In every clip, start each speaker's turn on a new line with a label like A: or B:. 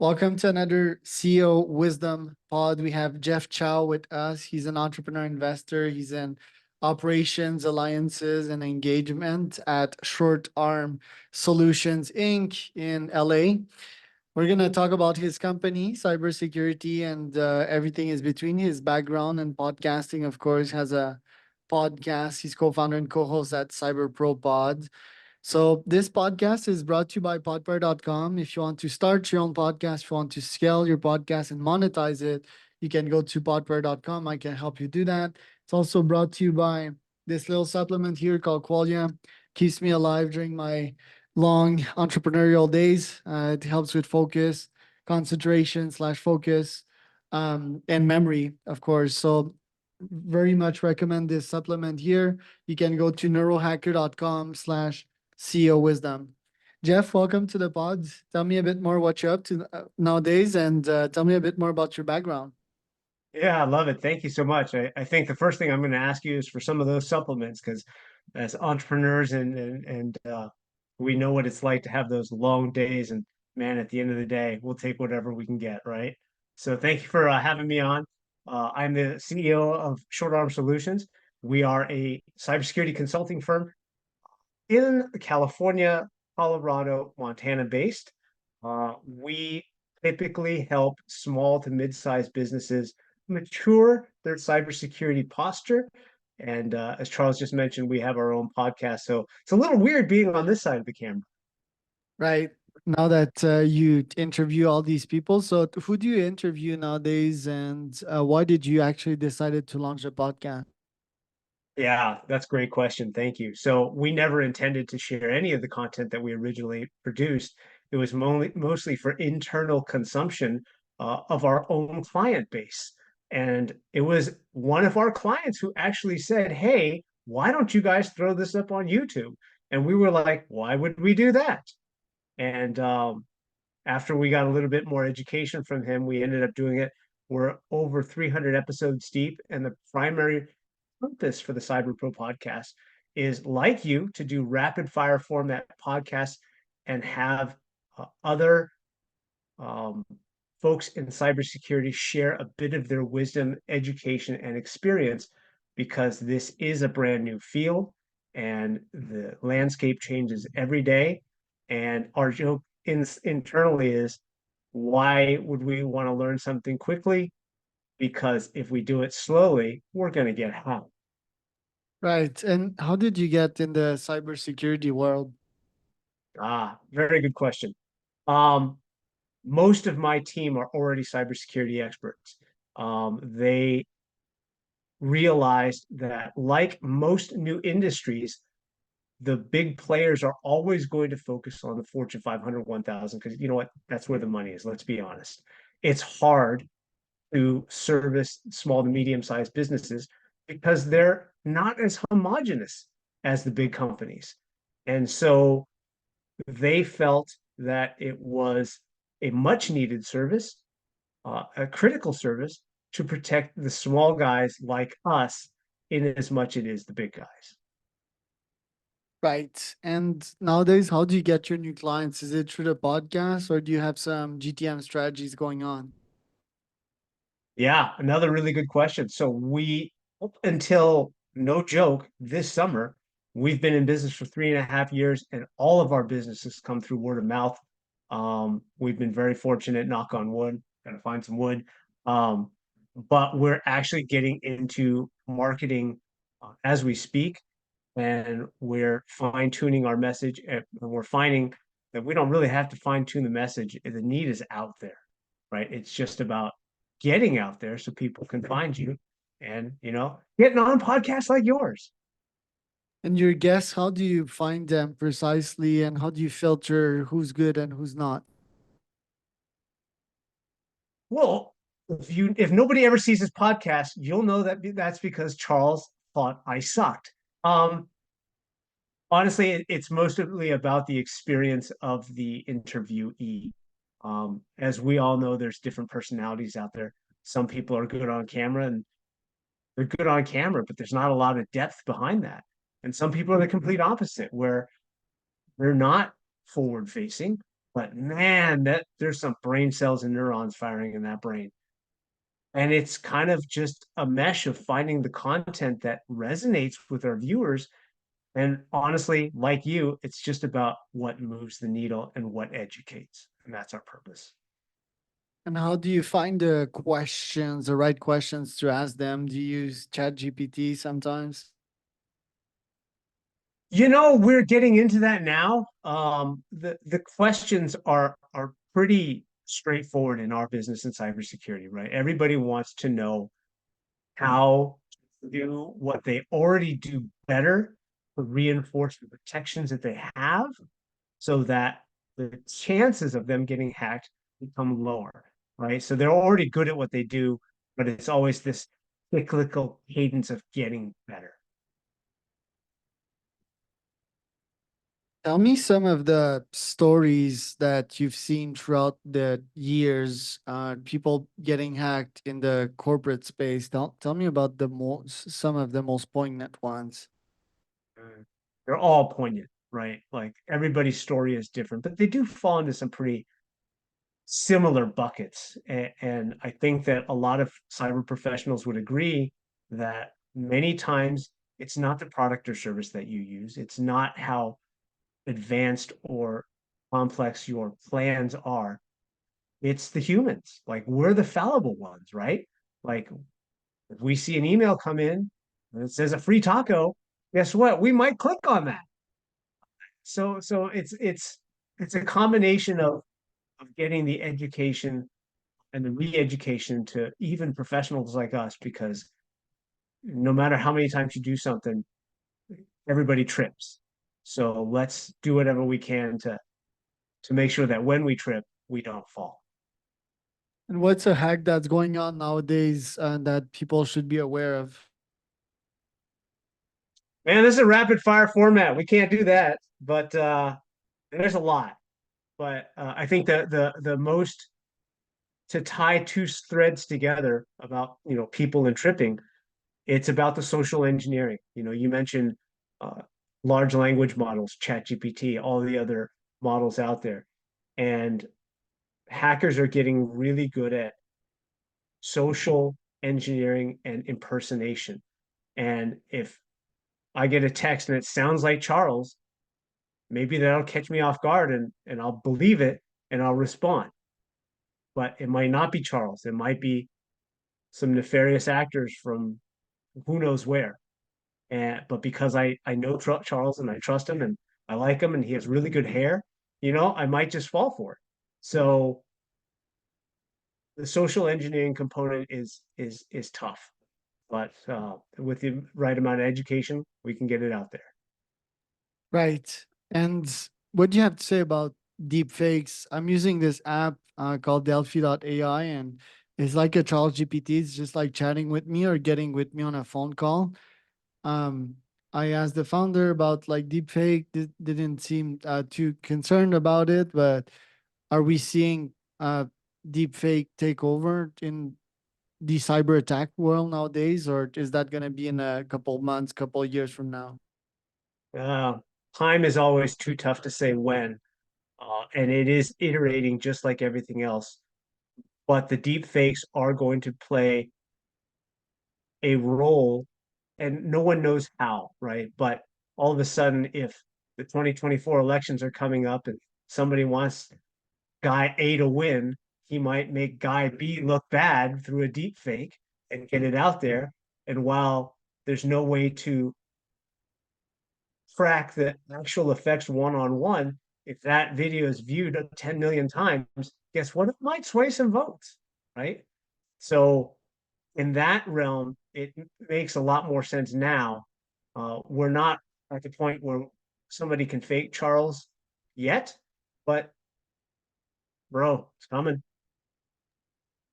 A: Welcome to another CEO Wisdom Pod. We have Jeff Chao with us. He's an entrepreneur investor. He's in operations, alliances, and engagement at Short Arm Solutions Inc. in LA. We're going to talk about his company, cybersecurity, and everything is between his background and podcasting. Of course, has a podcast. He's co-founder and co-host at Cyber Pro Pod. So this podcast is brought to you by podpar.com. If you want to start your own podcast, if you want to scale your podcast and monetize it, you can go to podpar.com. I can help you do that. It's also brought to you by this little supplement here called Qualia. Keeps me alive during my long entrepreneurial days. It helps with focus, concentration slash focus, and memory, of course. So very much recommend this supplement here. You can go to neurohacker.com slash CEO Wisdom. Jeff, welcome to the pod. Tell me a bit more what you're up to nowadays and tell me a bit more about your background.
B: Yeah, I love it. Thank you so much. I think the first thing I'm going to ask you is for some of those supplements because as entrepreneurs and we know what it's like to have those long days and man, at the end of the day, we'll take whatever we can get, right? So thank you for having me on. I'm the CEO of Short Arm Solutions. We are a cybersecurity consulting firm in California, Colorado, Montana based. We typically help small to mid-sized businesses mature their cybersecurity posture. And as Charles just mentioned, we have our own podcast. So it's a little weird being on this side of the camera.
A: Right. Now that you interview all these people, so who do you interview nowadays and why did you actually decided to launch a podcast?
B: Yeah, that's a great question. Thank you. So we never intended to share any of the content that we originally produced. It was mostly for internal consumption of our own client base. And it was one of our clients who actually said, "Hey, why don't you guys throw this up on YouTube?" And we were like, "Why would we do that?" And after we got a little bit more education from him, we ended up doing it. We're over 300 episodes deep, and the primary purpose for the Cyber Pro podcast is like you to do rapid fire format podcasts and have other um, folks in cybersecurity share a bit of their wisdom, education, and experience because this is a brand new field and the landscape changes every day. And our joke internally is why would we want to learn something quickly? Because if we do it slowly, we're going to get hacked.
A: Right. And how did you get in the cybersecurity world?
B: Very good question. Um, most of my team are already cybersecurity experts. They realized that, like most new industries, the big players are always going to focus on the Fortune 500, 1000, because you know what? That's where the money is. Let's be honest. It's hard to service small to medium sized businesses because they're not as homogenous as the big companies. And so they felt that it was a much needed service, a critical service to protect the small guys like us in as much it is the big guys.
A: Right. And nowadays, how do you get your new clients? Is it through the podcast or do you have some GTM strategies going on?
B: Yeah, another really good question. So we, up until no joke, this summer, we've been in business for 3.5 years, and all of our businesses come through word of mouth. We've been very fortunate, knock on wood, gotta find some wood. Um, but we're actually getting into marketing as we speak, and we're fine tuning our message, and we're finding that we don't really have to fine tune the message. The need is out there, right? It's just about getting out there so people can find you and, getting on podcasts like yours.
A: And your guests, how do you find them precisely and how do you filter who's good and who's not?
B: Well, if nobody ever sees this podcast, you'll know that that's because Charles thought I sucked. Um, Honestly, it's mostly about the experience of the interviewee. As we all know, there's different personalities out there. Some people are good on camera and they're good on camera, but there's not a lot of depth behind that. And some people are the complete opposite, where they're not forward facing. but man, that there's some brain cells and neurons firing in that brain. And it's kind of just a mesh of finding the content that resonates with our viewers. And honestly, like you, it's just about what moves the needle and what educates. And that's our purpose.
A: And how do you find the questions, the right questions to ask them? Do you use Chat GPT sometimes?
B: We're getting into that now. The questions are pretty straightforward in our business in cybersecurity, right? Everybody wants to know how to do what they already do better to reinforce the protections that they have so that the chances of them getting hacked become lower, right? So they're already good at what they do, but it's always this cyclical cadence of getting better.
A: Tell me some of the stories that you've seen throughout the years, people getting hacked in the corporate space. Tell me about some of the most poignant ones.
B: They're all poignant, right? Like everybody's story is different, but they do fall into some pretty similar buckets. And I think that a lot of cyber professionals would agree that many times it's not the product or service that you use, it's not how advanced or complex your plans are. It's the humans. Like we're the fallible ones, right? Like if we see an email come in and it says a free taco, guess what? We might click on that. So it's a combination of getting the education and the re-education to even professionals like us, because no matter how many times you do something, everybody trips. So let's do whatever we can to make sure that when we trip, we don't fall.
A: And what's a hack that's going on nowadays that people should be aware of?
B: Man, this is a rapid fire format. We can't do that, but there's a lot. But I think the most to tie two threads together about people and tripping, it's about the social engineering. You mentioned uh, large language models, ChatGPT, all the other models out there, and hackers are getting really good at social engineering and impersonation. And if I get a text and it sounds like Charles, maybe that'll catch me off guard and I'll believe it and I'll respond. But it might not be Charles. It might be some nefarious actors from who knows where. And but because I know Charles and I trust him and I like him and he has really good hair, I might just fall for it. So the social engineering component is tough, but with the right amount of education, we can get it out there.
A: Right. And what do you have to say about deep fakes? I'm using this app called Delphi.ai, and it's like a Charles GPT. It's just like chatting with me or getting with me on a phone call. Um, I asked the founder about like deep fake. Didn't seem too concerned about it, but are we seeing deep fake take over in the cyber attack world nowadays, or is that going to be in a couple months, couple years from now?
B: Uh, Time is always too tough to say when, and it is iterating just like everything else. But the deep fakes are going to play a role, and no one knows how, right? But all of a sudden, if the 2024 elections are coming up and somebody wants guy A to win, he might make guy B look bad through a deep fake and get it out there. And while there's no way to track the actual effects one on one, if that video is viewed 10 million times, guess what? It might sway some votes, right? So in that realm, it makes a lot more sense now. We're not at the point where somebody can fake Charles yet, but bro, it's coming.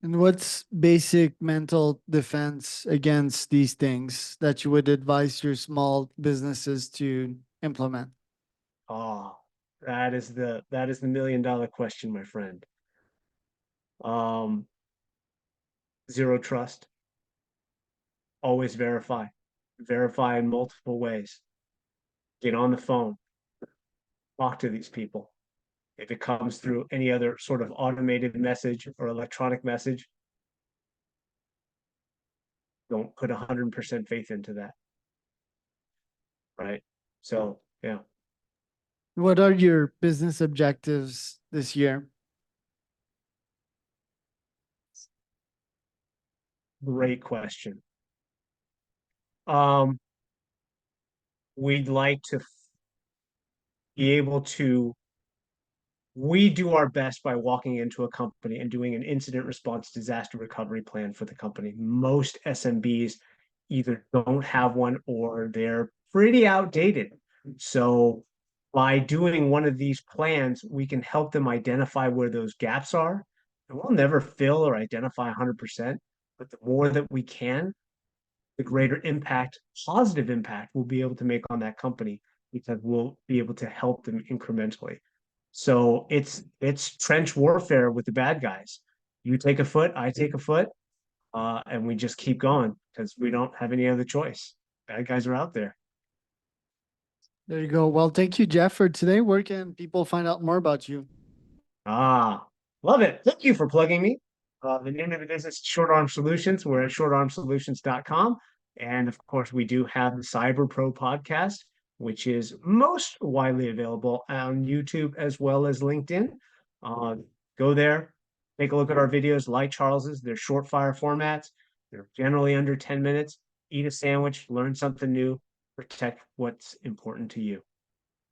A: And what's basic mental defense against these things that you would advise your small businesses to implement?
B: Oh, that is the $1 million question, my friend. Um, Zero trust. Always verify. Verify in multiple ways. Get on the phone. Talk to these people. If it comes through any other sort of automated message or electronic message, don't put 100% faith into that. Right. So, yeah.
A: What are your business objectives this year?
B: Great question. Um, we'd like to be able to, we do our best by walking into a company and doing an incident response disaster recovery plan for the company. Most SMBs either don't have one or they're pretty outdated. So by doing one of these plans, we can help them identify where those gaps are. And we'll never fill or identify 100%, but the more that we can, the greater impact, positive impact we'll be able to make on that company because we'll be able to help them incrementally. So it's trench warfare with the bad guys. You take a foot, I take a foot, and we just keep going because we don't have any other choice. Bad guys are out there.
A: There you go. Well, thank you, Jeff, for today. Where can people find out more about you?
B: Ah, love it. Thank you for plugging me. The name of the business is Short Arm Solutions. We're at shortarmsolutions.com. And of course, we do have the Cyber Pro podcast, which is most widely available on YouTube as well as LinkedIn. Uh, Go there, take a look at our videos like Charles's. They're short fire formats. They're generally under 10 minutes. Eat a sandwich, learn something new, protect what's important to you.